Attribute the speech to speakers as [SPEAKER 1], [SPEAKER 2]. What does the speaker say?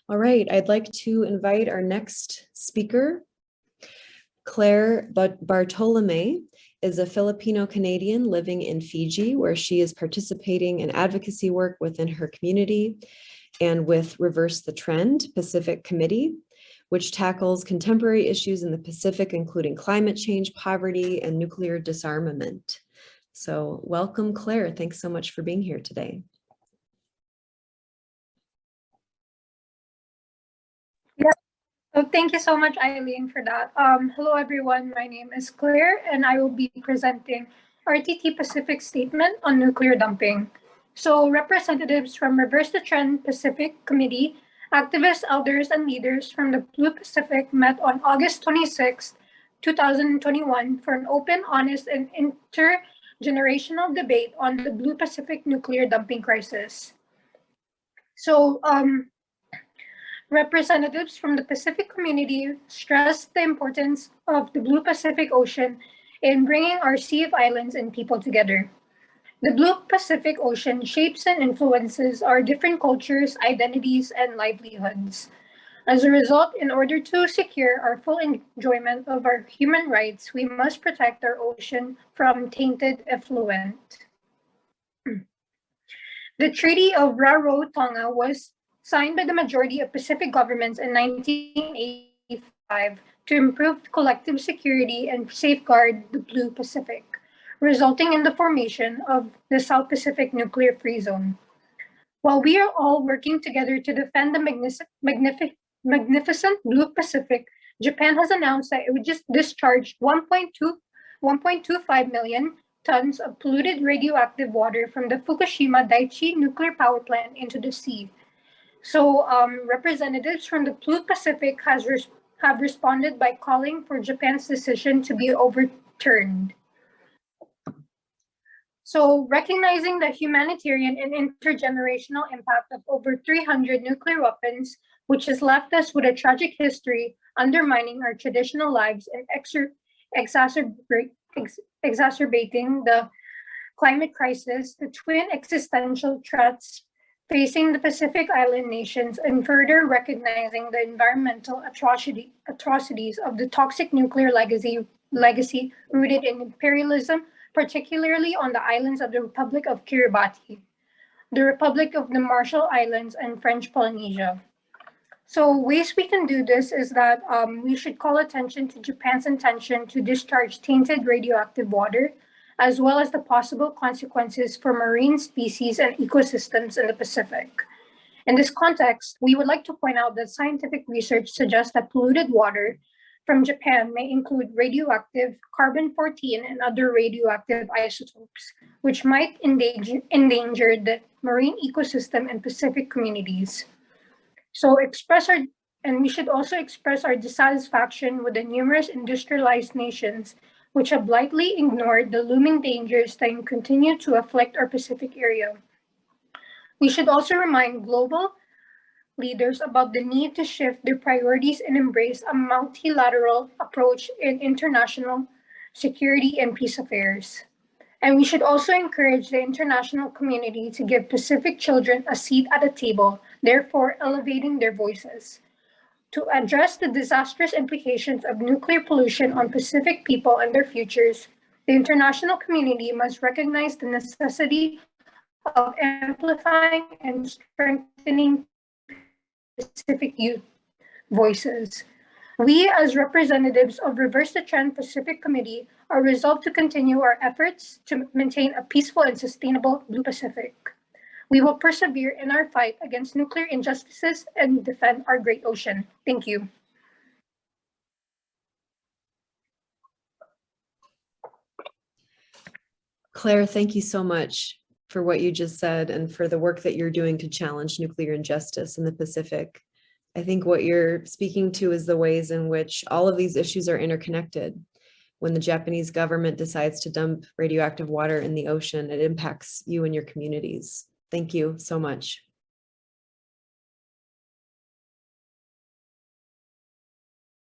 [SPEAKER 1] All right, I'd like to invite our next speaker. Claire Bartolome is a Filipino-Canadian living in Fiji, where she is participating in advocacy work within her community and with Reverse the Trend Pacific Committee, which tackles contemporary issues in the Pacific, including climate change, poverty, and nuclear disarmament. So welcome, Claire. Thanks so much for being here today.
[SPEAKER 2] Yeah. So thank you so much, Eileen, for that. Hello, everyone. My name is Claire, and I will be presenting RTT Pacific Statement on Nuclear Dumping. So representatives from Reverse the Trend Pacific Committee, activists, elders, and leaders from the Blue Pacific met on August 26, 2021 for an open, honest, and intergenerational debate on the Blue Pacific nuclear dumping crisis. So representatives from the Pacific community stressed the importance of the Blue Pacific Ocean in bringing our Sea of Islands and people together. The Blue Pacific Ocean shapes and influences our different cultures, identities, and livelihoods. As a result, in order to secure our full enjoyment of our human rights, we must protect our ocean from tainted effluent. The Treaty of Rarotonga was signed by the majority of Pacific governments in 1985 to improve collective security and safeguard the Blue Pacific, resulting in the formation of the South Pacific Nuclear Free Zone. While we are all working together to defend the magnificent Blue Pacific, Japan has announced that it would just discharge 1.25 million tons of polluted radioactive water from the Fukushima Daiichi nuclear power plant into the sea. So representatives from the Blue Pacific have responded by calling for Japan's decision to be overturned. So recognizing the humanitarian and intergenerational impact of over 300 nuclear weapons, which has left us with a tragic history undermining our traditional lives and exacerbating the climate crisis, the twin existential threats facing the Pacific Island nations, and further recognizing the environmental atrocities of the toxic nuclear legacy rooted in imperialism, particularly on the islands of the Republic of Kiribati, the Republic of the Marshall Islands, and French Polynesia. So ways we can do this is that we should call attention to Japan's intention to discharge tainted radioactive water, as well as the possible consequences for marine species and ecosystems in the Pacific. In this context, we would like to point out that scientific research suggests that polluted water from Japan may include radioactive carbon-14 and other radioactive isotopes, which might endanger the marine ecosystem and Pacific communities. So we should also express our dissatisfaction with the numerous industrialized nations which have lightly ignored the looming dangers that continue to afflict our Pacific area. We should also remind global leaders about the need to shift their priorities and embrace a multilateral approach in international security and peace affairs. And we should also encourage the international community to give Pacific children a seat at the table, therefore elevating their voices. To address the disastrous implications of nuclear pollution on Pacific people and their futures, the international community must recognize the necessity of amplifying and strengthening Pacific youth voices. We, as representatives of Reverse the Trend Pacific Committee, are resolved to continue our efforts to maintain a peaceful and sustainable Blue Pacific. We will persevere in our fight against nuclear injustices and defend our great ocean. Thank you.
[SPEAKER 1] Claire, thank you so much for what you just said and for the work that you're doing to challenge nuclear injustice in the Pacific. I think what you're speaking to is the ways in which all of these issues are interconnected. When the Japanese government decides to dump radioactive water in the ocean, it impacts you and your communities. Thank you so much.